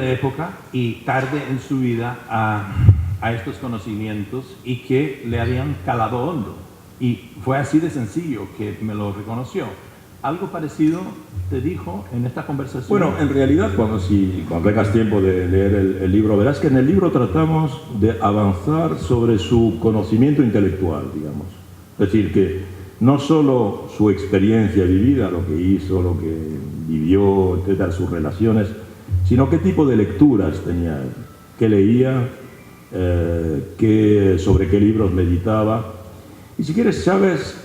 de época y tarde en su vida a estos conocimientos y que le habían calado hondo. Y fue así de sencillo que me lo reconoció. ¿Algo parecido te dijo en esta conversación? Bueno, en realidad, cuando tengas tiempo de leer el libro, verás que en el libro tratamos de avanzar sobre su conocimiento intelectual, digamos. Es decir, que no solo su experiencia vivida, lo que hizo, lo que vivió, etcétera, sus relaciones, sino qué tipo de lecturas tenía él, qué leía, sobre qué libros meditaba. Y si quieres, Chávez,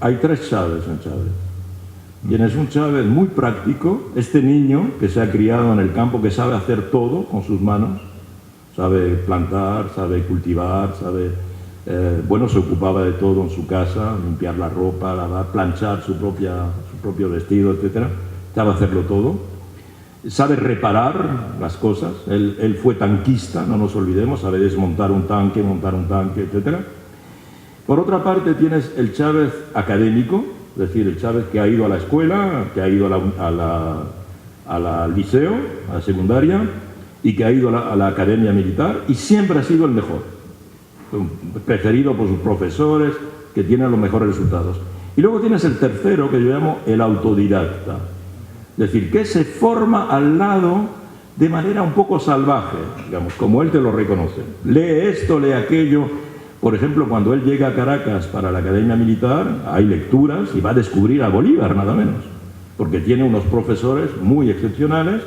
hay tres Chávez en Chávez. Tienes un Chávez muy práctico, este niño que se ha criado en el campo, que sabe hacer todo con sus manos, sabe plantar, sabe cultivar, se ocupaba de todo en su casa, limpiar la ropa, lavar, planchar su propio vestido, etcétera. Sabe hacerlo todo. Sabe reparar las cosas. Él fue tanquista, no nos olvidemos, sabe desmontar un tanque, montar un tanque, etcétera. Por otra parte tienes el Chávez académico, es decir, el Chávez que ha ido a la escuela, que ha ido al liceo, a la secundaria, y que ha ido a la academia militar, y siempre ha sido el mejor, preferido por sus profesores, que tienen los mejores resultados. Y luego tienes el tercero, que yo llamo el autodidacta, es decir, que se forma al lado de manera un poco salvaje, digamos, como él te lo reconoce. Lee esto, lee aquello. Por ejemplo, cuando él llega a Caracas para la Academia Militar, hay lecturas y va a descubrir a Bolívar, nada menos, porque tiene unos profesores muy excepcionales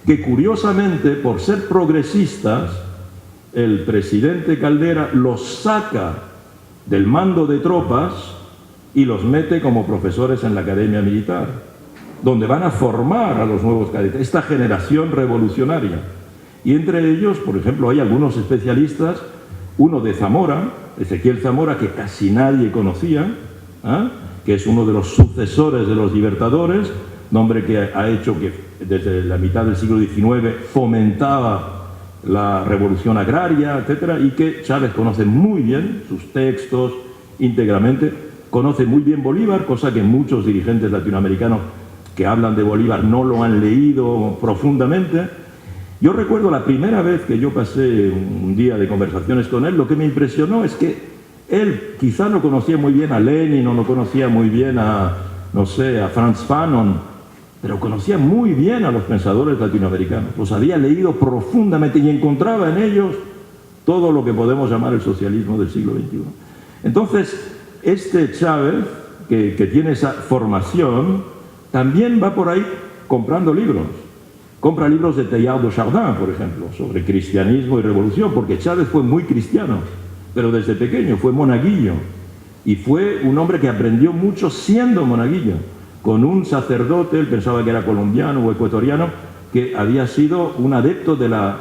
que, curiosamente, por ser progresistas, el presidente Caldera los saca del mando de tropas y los mete como profesores en la Academia Militar, donde van a formar a los nuevos cadetes, esta generación revolucionaria. Y entre ellos, por ejemplo, hay algunos especialistas, uno de Zamora, Ezequiel Zamora, que casi nadie conocía, que es uno de los sucesores de los Libertadores, nombre que ha hecho que desde la mitad del siglo XIX fomentaba la revolución agraria, etcétera, y que Chávez conoce muy bien sus textos íntegramente, conoce muy bien Bolívar, cosa que muchos dirigentes latinoamericanos que hablan de Bolívar no lo han leído profundamente. Yo recuerdo la primera vez que yo pasé un día de conversaciones con él, lo que me impresionó es que él quizá no conocía muy bien a Lenin o no conocía muy bien a Franz Fanon, pero conocía muy bien a los pensadores latinoamericanos, los había leído profundamente y encontraba en ellos todo lo que podemos llamar el socialismo del siglo XXI. Entonces, este Chávez, que tiene esa formación, también va por ahí comprando libros. Compra libros de Teilhard de Chardin, por ejemplo, sobre cristianismo y revolución, porque Chávez fue muy cristiano, pero desde pequeño fue monaguillo, y fue un hombre que aprendió mucho siendo monaguillo, con un sacerdote, él pensaba que era colombiano o ecuatoriano, que había sido un adepto de la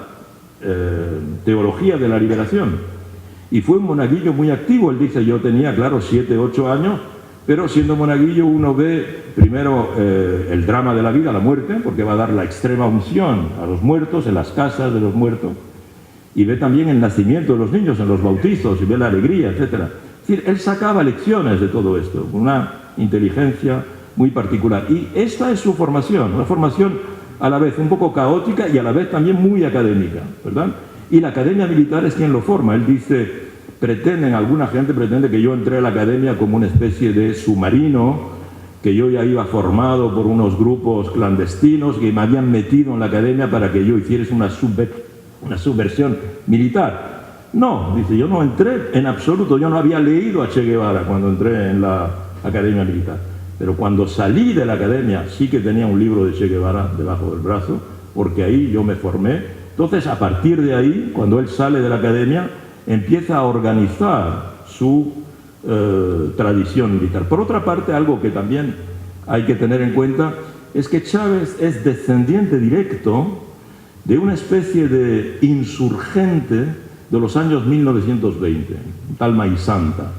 teología de la liberación, y fue un monaguillo muy activo. Él dice, yo tenía, claro, 7, 8 años, pero siendo monaguillo uno ve primero el drama de la vida, la muerte, porque va a dar la extrema unción a los muertos, en las casas de los muertos, y ve también el nacimiento de los niños, en los bautizos, y ve la alegría, etc. Es decir, él sacaba lecciones de todo esto, con una inteligencia muy particular. Y esta es su formación, una formación a la vez un poco caótica y a la vez también muy académica, ¿verdad? Y la Academia Militar es quien lo forma. Él dice, alguna gente pretende que yo entré a la academia como una especie de submarino, que yo ya iba formado por unos grupos clandestinos que me habían metido en la academia para que yo hiciera una subversión militar. No, dice, yo no entré en absoluto, yo no había leído a Che Guevara cuando entré en la Academia Militar, pero cuando salí de la academia sí que tenía un libro de Che Guevara debajo del brazo, porque ahí yo me formé. Entonces, a partir de ahí, cuando él sale de la academia, empieza a organizar su tradición militar. Por otra parte, algo que también hay que tener en cuenta es que Chávez es descendiente directo de una especie de insurgente de los años 1920, un tal Maizanta,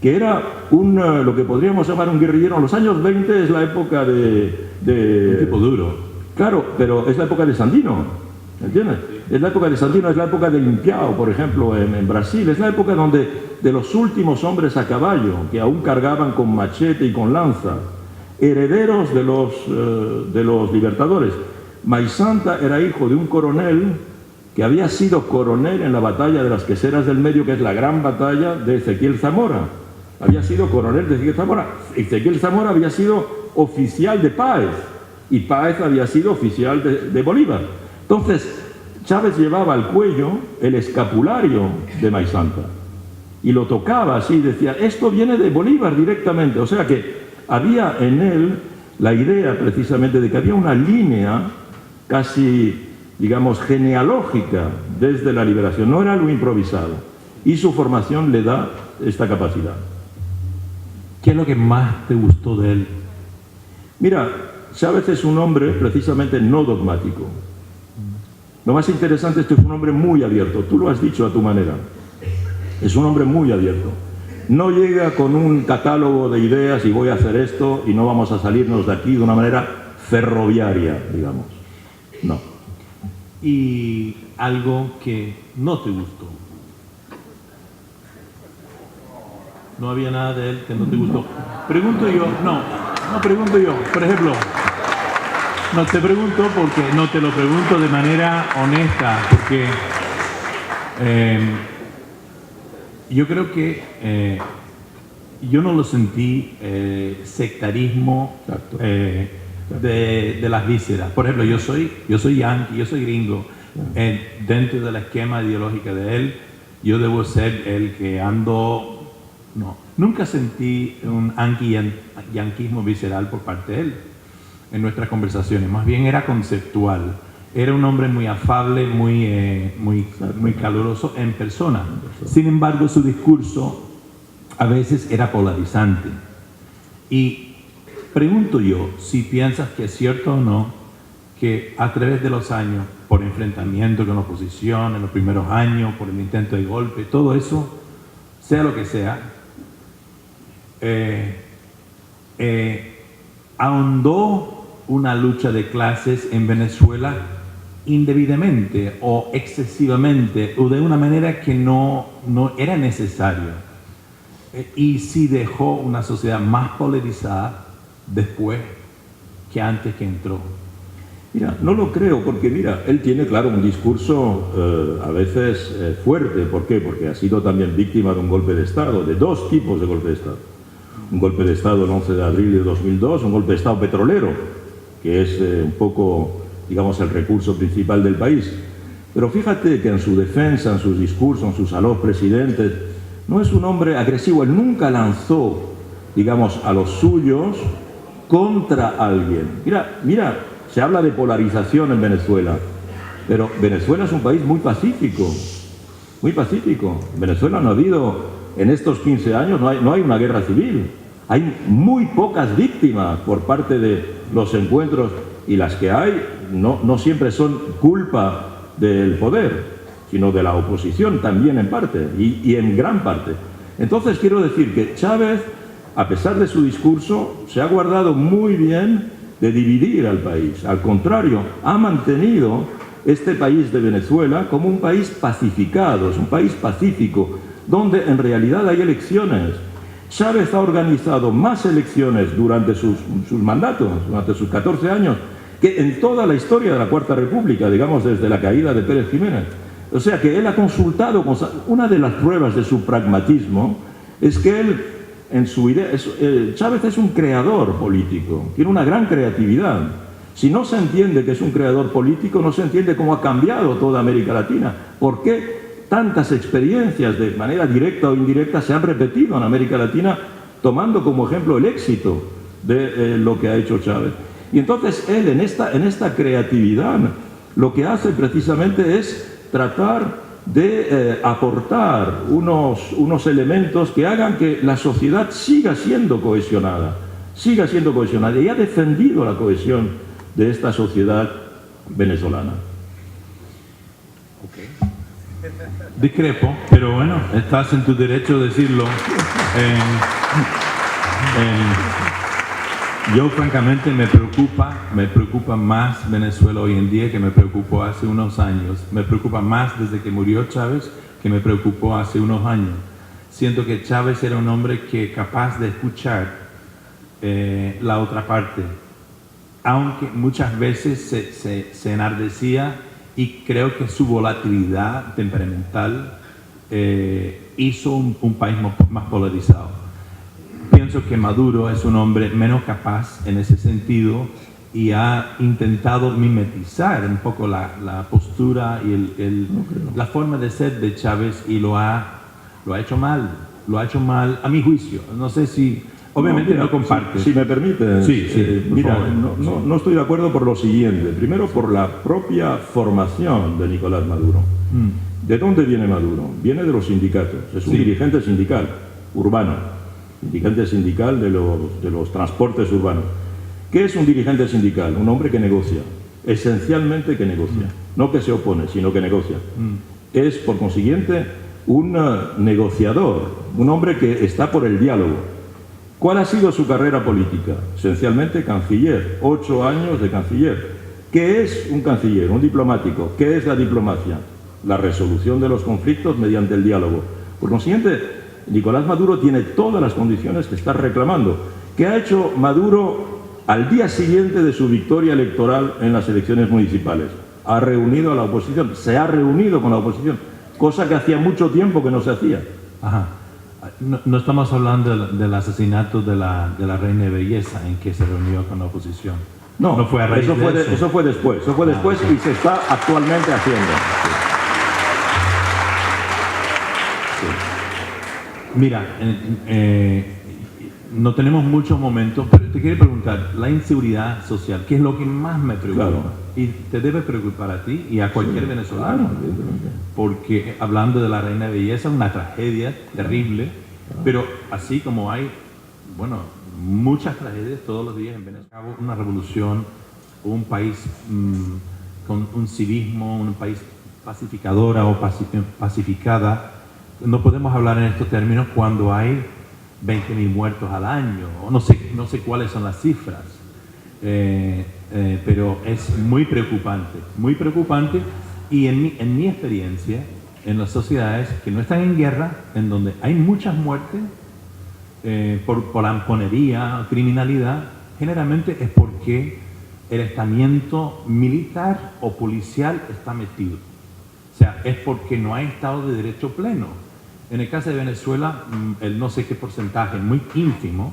que era lo que podríamos llamar un guerrillero. En los años 20 es la época un tipo duro. Claro, pero es la época de Sandino. ¿Entiendes? Es la época de Sandino, es la época de Limpiao, por ejemplo, en Brasil. Es la época donde de los últimos hombres a caballo, que aún cargaban con machete y con lanza, herederos de los libertadores. Maisanta era hijo de un coronel que había sido coronel en la batalla de las Queseras del Medio, que es la gran batalla de Ezequiel Zamora. Había sido coronel de Ezequiel Zamora. Ezequiel Zamora había sido oficial de Páez y Páez había sido oficial de Bolívar. Entonces, Chávez llevaba al cuello el escapulario de Maisanta y lo tocaba así, decía, esto viene de Bolívar directamente. O sea que había en él la idea precisamente de que había una línea casi, digamos, genealógica desde la liberación, no era algo improvisado, y su formación le da esta capacidad. ¿Qué es lo que más te gustó de él? Mira, Chávez es un hombre precisamente no dogmático. Lo más interesante es que es un hombre muy abierto, tú lo has dicho a tu manera, es un hombre muy abierto. No llega con un catálogo de ideas y voy a hacer esto y no vamos a salirnos de aquí de una manera ferroviaria, digamos. No. Y algo que no te gustó. No había nada de él que no te gustó. Pregunto yo, no pregunto yo, por ejemplo, no te pregunto porque no te lo pregunto de manera honesta, porque yo creo que yo no lo sentí sectarismo de las vísceras. Por ejemplo, yo soy yanqui, yo soy gringo. Dentro del esquema ideológico de él, yo debo ser el que ando. No, nunca sentí un yanquismo visceral por parte de él en nuestras conversaciones. Más bien era conceptual. Era un hombre muy afable, muy caluroso en persona. Sin embargo, su discurso a veces era polarizante. Y pregunto yo si piensas que es cierto o no que a través de los años, por enfrentamiento con la oposición, en los primeros años, por el intento de golpe, todo eso, sea lo que sea, ahondó una lucha de clases en Venezuela indebidamente o excesivamente o de una manera que no era necesario, y sí dejó una sociedad más polarizada después que antes que entró. Mira, no lo creo porque mira, él tiene claro un discurso a veces fuerte. ¿Por qué? Porque ha sido también víctima de un golpe de Estado, de dos tipos de golpe de Estado. Un golpe de Estado el 11 de abril de 2002, un golpe de Estado petrolero, que es un poco, digamos, el recurso principal del país. Pero fíjate que en su defensa, en sus discursos, en sus a los presidentes, no es un hombre agresivo. Él nunca lanzó, digamos, a los suyos contra alguien. Mira, se habla de polarización en Venezuela, pero Venezuela es un país muy pacífico, muy pacífico. En Venezuela no ha habido, en estos 15 años, no hay una guerra civil. Hay muy pocas víctimas por parte de los encuentros, y las que hay no siempre son culpa del poder, sino de la oposición también en parte, y en gran parte. Entonces quiero decir que Chávez, a pesar de su discurso, se ha guardado muy bien de dividir al país. Al contrario, ha mantenido este país de Venezuela como un país pacificado, es un país pacífico, donde en realidad hay elecciones. Chávez ha organizado más elecciones durante sus mandatos, durante sus 14 años, que en toda la historia de la Cuarta República, digamos desde la caída de Pérez Jiménez. O sea que él ha consultado, una de las pruebas de su pragmatismo es que él, en su idea, Chávez es un creador político, tiene una gran creatividad. Si no se entiende que es un creador político, no se entiende cómo ha cambiado toda América Latina. ¿Por qué tantas experiencias de manera directa o indirecta se han repetido en América Latina, tomando como ejemplo el éxito de lo que ha hecho Chávez? Y entonces él, en esta creatividad, lo que hace precisamente es tratar de aportar unos elementos que hagan que la sociedad siga siendo cohesionada, y ha defendido la cohesión de esta sociedad venezolana. Okay. Discrepo, pero bueno, estás en tu derecho de decirlo. Yo francamente me preocupa más Venezuela hoy en día que me preocupó hace unos años. Me preocupa más desde que murió Chávez que me preocupó hace unos años. Siento que Chávez era un hombre que capaz de escuchar la otra parte aunque muchas veces se enardecía, y creo que su volatilidad temperamental hizo un país más polarizado. Pienso que Maduro es un hombre menos capaz en ese sentido y ha intentado mimetizar un poco la postura y la forma de ser de Chávez, y lo ha hecho mal. Lo ha hecho mal, a mi juicio. No sé si... Obviamente no comparte. Si me permite, mira, favor. no estoy de acuerdo por lo siguiente. Primero, por la propia formación de Nicolás Maduro. ¿De dónde viene Maduro? Viene de los sindicatos. Es un dirigente sindical, urbano. Dirigente sindical de los transportes urbanos. ¿Qué es un dirigente sindical? Un hombre que negocia. Esencialmente que negocia. No que se opone, sino que negocia. Es, por consiguiente, un negociador. Un hombre que está por el diálogo. ¿Cuál ha sido su carrera política? Esencialmente canciller, 8 años de canciller. ¿Qué es un canciller? Un diplomático. ¿Qué es la diplomacia? La resolución de los conflictos mediante el diálogo. Por consiguiente, Nicolás Maduro tiene todas las condiciones que está reclamando. ¿Qué ha hecho Maduro al día siguiente de su victoria electoral en las elecciones municipales? Ha reunido a la oposición, se ha reunido con la oposición, cosa que hacía mucho tiempo que no se hacía. Ajá. No estamos hablando del asesinato de la reina de belleza en que se reunió con la oposición. No fue a raíz eso de eso. Eso fue después. Eso fue después y se está actualmente haciendo. Mira, no tenemos muchos momentos, pero te quiero preguntar, la inseguridad social, ¿qué es lo que más me preocupa? Claro. Y te debe preocupar a ti y a cualquier venezolano, porque hablando de la reina de belleza, una tragedia terrible, pero así como hay, bueno, muchas tragedias todos los días en Venezuela, una revolución, un país con un civismo, un país pacificadora o pacificada. No podemos hablar en estos términos cuando hay 20.000 muertos al año, o no sé cuáles son las cifras, pero es muy preocupante, y en mi experiencia, en las sociedades que no están en guerra, en donde hay muchas muertes por amponería, criminalidad, generalmente es porque el estamiento militar o policial está metido. O sea, es porque no hay Estado de Derecho pleno. En el caso de Venezuela, el no sé qué porcentaje, muy ínfimo,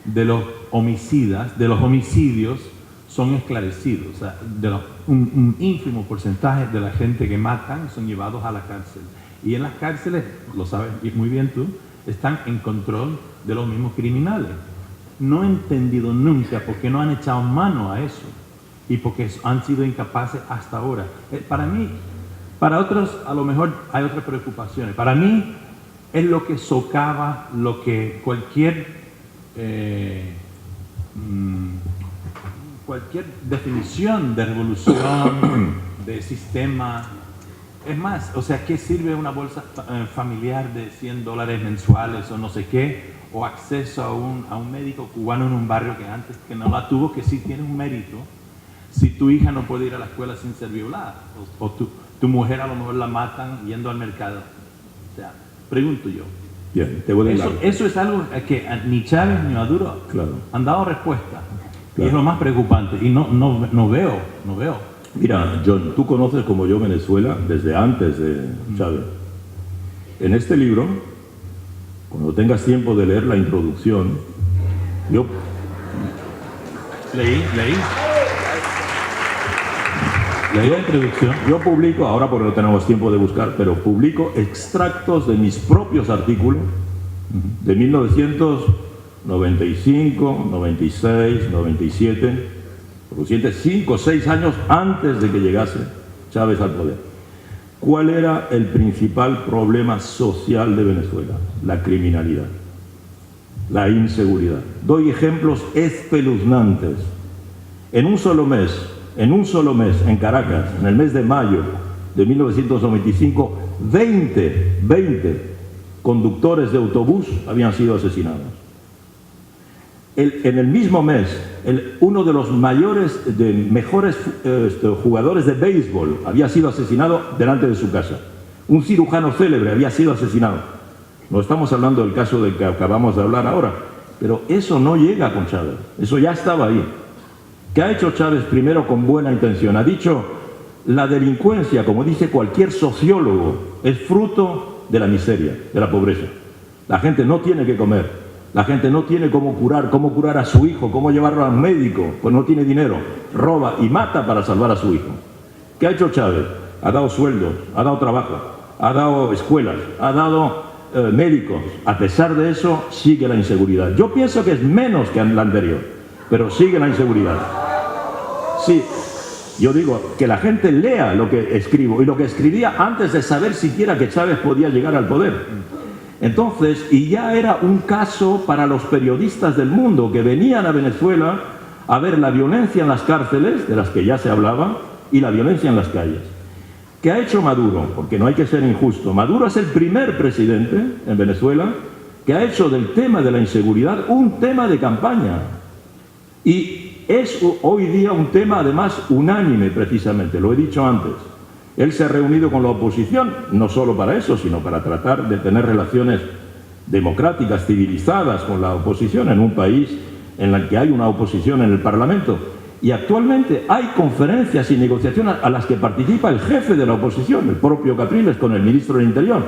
de los homicidios son esclarecidos. O sea, un ínfimo porcentaje de la gente que matan son llevados a la cárcel. Y en las cárceles, lo sabes muy bien tú, están en control de los mismos criminales. No he entendido nunca por qué no han echado mano a eso y porque han sido incapaces hasta ahora. Para mí, para otros a lo mejor hay otras preocupaciones. Para mí es lo que socava lo que cualquier definición de revolución, de sistema. Es más, o sea, ¿qué sirve una bolsa familiar de $100 mensuales o no sé qué? O acceso a un médico cubano en un barrio que antes que no la tuvo, que sí tiene un mérito, si tu hija no puede ir a la escuela sin ser violada, o tu mujer a lo mejor la matan yendo al mercado. O sea, pregunto yo. Bien, te voy a dar. Eso es algo que ni Chávez ni Maduro han dado respuesta. Claro. Y es lo más preocupante. Y no veo. Mira, John, tú conoces como yo Venezuela desde antes de Chávez. En este libro, cuando tengas tiempo de leer la introducción, yo... Leí la introducción. Yo publico, ahora porque no tenemos tiempo de buscar, pero publico extractos de mis propios artículos de 1995, 96, 97, por lo siguiente 5 o 6 años antes de que llegase Chávez al poder. ¿Cuál era el principal problema social de Venezuela? La criminalidad, la inseguridad. Doy ejemplos espeluznantes. En un solo mes, en Caracas, en el mes de mayo de 1995, 20 conductores de autobús habían sido asesinados. En el mismo mes, uno de los mejores jugadores de béisbol había sido asesinado delante de su casa. Un cirujano célebre había sido asesinado. No estamos hablando del caso del que acabamos de hablar ahora, pero eso no llega con Chávez, eso ya estaba ahí. ¿Qué ha hecho Chávez primero con buena intención? Ha dicho, la delincuencia, como dice cualquier sociólogo, es fruto de la miseria, de la pobreza. La gente no tiene que comer, la gente no tiene cómo curar a su hijo, cómo llevarlo al médico, pues no tiene dinero, roba y mata para salvar a su hijo. ¿Qué ha hecho Chávez? Ha dado sueldos, ha dado trabajo, ha dado escuelas, ha dado médicos. A pesar de eso, sigue la inseguridad. Yo pienso que es menos que la anterior, pero sigue la inseguridad. Sí, yo digo que la gente lea lo que escribo y lo que escribía antes de saber siquiera que Chávez podía llegar al poder. Entonces, y ya era un caso para los periodistas del mundo que venían a Venezuela a ver la violencia en las cárceles, de las que ya se hablaba, y la violencia en las calles. ¿Qué ha hecho Maduro? Porque no hay que ser injusto. Maduro es el primer presidente en Venezuela que ha hecho del tema de la inseguridad un tema de campaña. Y es hoy día un tema además unánime precisamente, lo he dicho antes. Él se ha reunido con la oposición, no solo para eso, sino para tratar de tener relaciones democráticas, civilizadas con la oposición en un país en el que hay una oposición en el Parlamento. Y actualmente hay conferencias y negociaciones a las que participa el jefe de la oposición, el propio Capriles, con el ministro del Interior,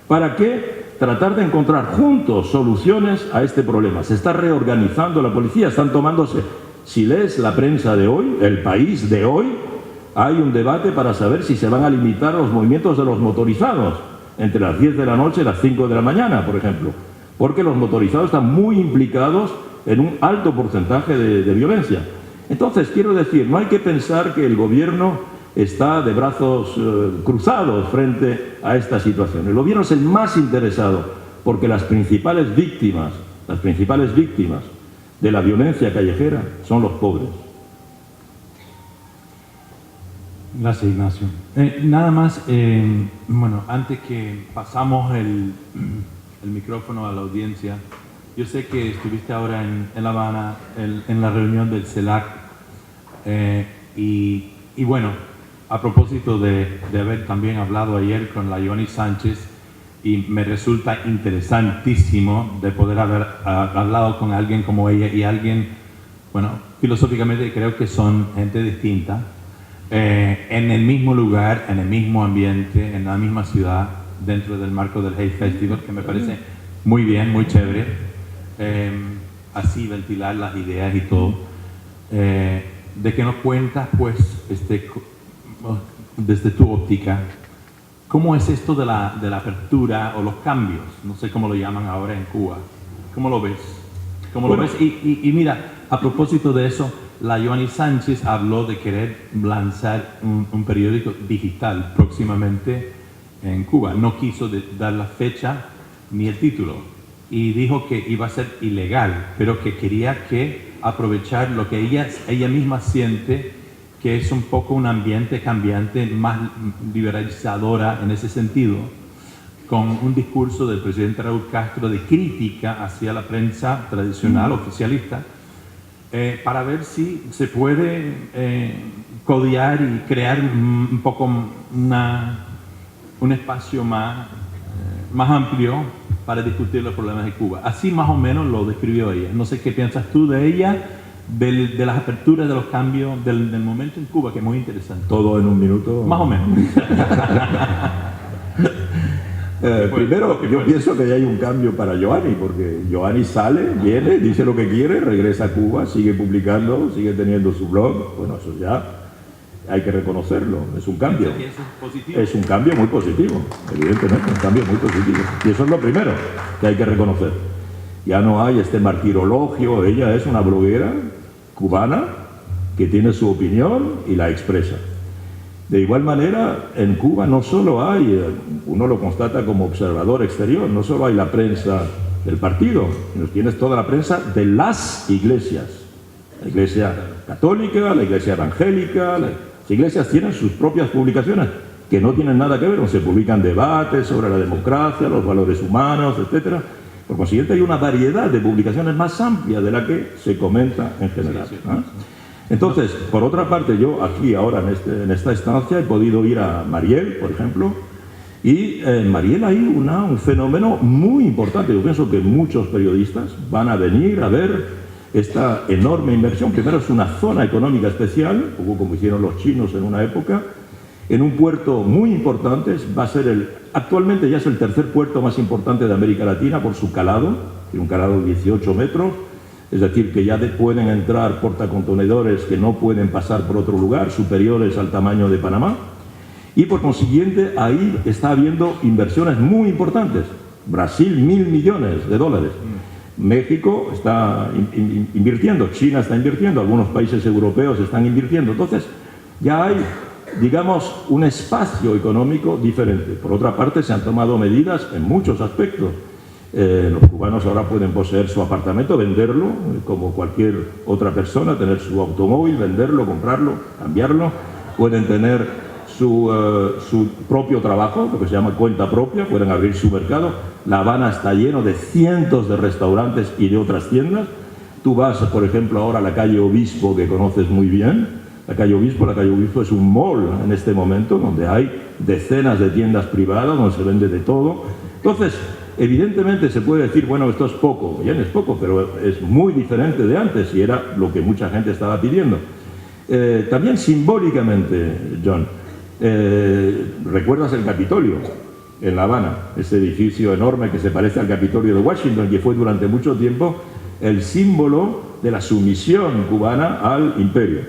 para que tratar de encontrar juntos soluciones a este problema. Se está reorganizando la policía, están tomándose... Si lees la prensa de hoy, El País de hoy, hay un debate para saber si se van a limitar los movimientos de los motorizados entre las 10 de la noche y las 5 de la mañana, por ejemplo, porque los motorizados están muy implicados en un alto porcentaje de violencia. Entonces, quiero decir, no hay que pensar que el gobierno está de brazos cruzados frente a esta situación. El gobierno es el más interesado porque las principales víctimas de la violencia callejera son los pobres. Gracias, Ignacio. Nada más, bueno, antes que pasamos el micrófono a la audiencia, yo sé que estuviste ahora en La Habana, en la reunión del CELAC, y bueno, a propósito de haber también hablado ayer con la Yoani Sánchez, y me resulta interesantísimo de poder haber hablado con alguien como ella y alguien, bueno, filosóficamente creo que son gente distinta, en el mismo lugar, en el mismo ambiente, en la misma ciudad, dentro del marco del Hate Festival, que me parece muy bien, muy chévere, así ventilar las ideas y todo, de que nos cuentas, pues, desde tu óptica, ¿cómo es esto de la apertura o los cambios? No sé cómo lo llaman ahora en Cuba. ¿Cómo lo ves? ¿Cómo lo ves? Y mira, a propósito de eso, la Yoani Sánchez habló de querer lanzar un periódico digital próximamente en Cuba. No quiso dar la fecha ni el título y dijo que iba a ser ilegal, pero que quería aprovechar lo que ella misma siente que es un poco un ambiente cambiante, más liberalizadora en ese sentido, con un discurso del presidente Raúl Castro de crítica hacia la prensa tradicional, oficialista, para ver si se puede codear y crear un poco un espacio más amplio para discutir los problemas de Cuba. Así más o menos lo describió ella. No sé qué piensas tú de ella, de las aperturas, de los cambios, del momento en Cuba, que es muy interesante. ¿Todo en un minuto? Más o menos. Primero, yo pienso que ya hay un cambio para Yoani, porque Yoani sale, viene, dice lo que quiere, regresa a Cuba, sigue publicando, sigue teniendo su blog. Bueno, eso ya hay que reconocerlo, es un cambio. Es un cambio muy positivo, evidentemente, un cambio muy positivo. Y eso es lo primero que hay que reconocer. Ya no hay este martirologio, ella es una bloguera cubana que tiene su opinión y la expresa. De igual manera, en Cuba no solo hay, uno lo constata como observador exterior, no solo hay la prensa del partido, sino tienes toda la prensa de las iglesias. La iglesia católica, la iglesia evangélica, las iglesias tienen sus propias publicaciones que no tienen nada que ver, donde se publican debates sobre la democracia, los valores humanos, etc. Por consiguiente, hay una variedad de publicaciones más amplia de la que se comenta en general. ¿No? Entonces, por otra parte, yo aquí ahora en esta estancia he podido ir a Mariel, por ejemplo, y en Mariel hay un fenómeno muy importante. Yo pienso que muchos periodistas van a venir a ver esta enorme inversión. Primero es una zona económica especial, un poco como hicieron los chinos en una época, en un puerto muy importante. Va a ser actualmente ya es el tercer puerto más importante de América Latina por su calado, tiene un calado de 18 metros, es decir, que ya pueden entrar portacontenedores que no pueden pasar por otro lugar, superiores al tamaño de Panamá, y por consiguiente ahí está habiendo inversiones muy importantes. Brasil, $1.000 millones. México está invirtiendo, China está invirtiendo, algunos países europeos están invirtiendo. Entonces ya hay, digamos, un espacio económico diferente. Por otra parte, se han tomado medidas en muchos aspectos. Los cubanos ahora pueden poseer su apartamento, venderlo, como cualquier otra persona, tener su automóvil, venderlo, comprarlo, cambiarlo. Pueden tener su propio trabajo, lo que se llama cuenta propia, pueden abrir su mercado. La Habana está lleno de cientos de restaurantes y de otras tiendas. Tú vas, por ejemplo, ahora a la calle Obispo, que conoces muy bien. La calle Obispo es un mall en este momento, donde hay decenas de tiendas privadas, donde se vende de todo. Entonces, evidentemente se puede decir, bueno, esto es poco. Bien, es poco, pero es muy diferente de antes y era lo que mucha gente estaba pidiendo. También simbólicamente, John, ¿recuerdas el Capitolio en La Habana? Ese edificio enorme que se parece al Capitolio de Washington, que fue durante mucho tiempo el símbolo de la sumisión cubana al imperio.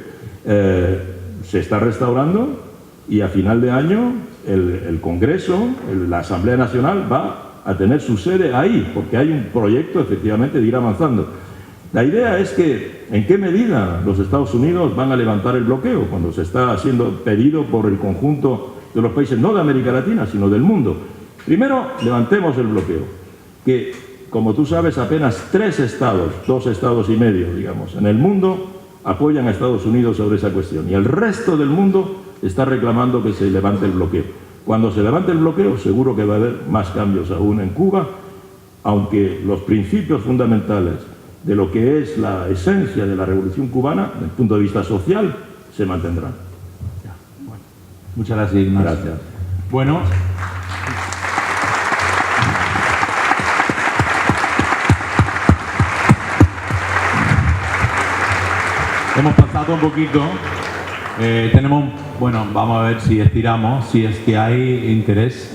Se está restaurando y a final de año el Congreso, la Asamblea Nacional va a tener su sede ahí, porque hay un proyecto efectivamente de ir avanzando. La idea es que, ¿en qué medida los Estados Unidos van a levantar el bloqueo cuando se está haciendo pedido por el conjunto de los países, no de América Latina, sino del mundo? Primero, levantemos el bloqueo, que, como tú sabes, apenas 3 estados, 2 estados y medio, digamos, en el mundo apoyan a Estados Unidos sobre esa cuestión, y el resto del mundo está reclamando que se levante el bloqueo. Cuando se levante el bloqueo, seguro que va a haber más cambios aún en Cuba, aunque los principios fundamentales de lo que es la esencia de la Revolución Cubana, desde el punto de vista social, se mantendrán. Bueno, muchas gracias, Ignacio. Gracias. Bueno, hemos pasado un poquito. Vamos a ver si estiramos, si es que hay interés.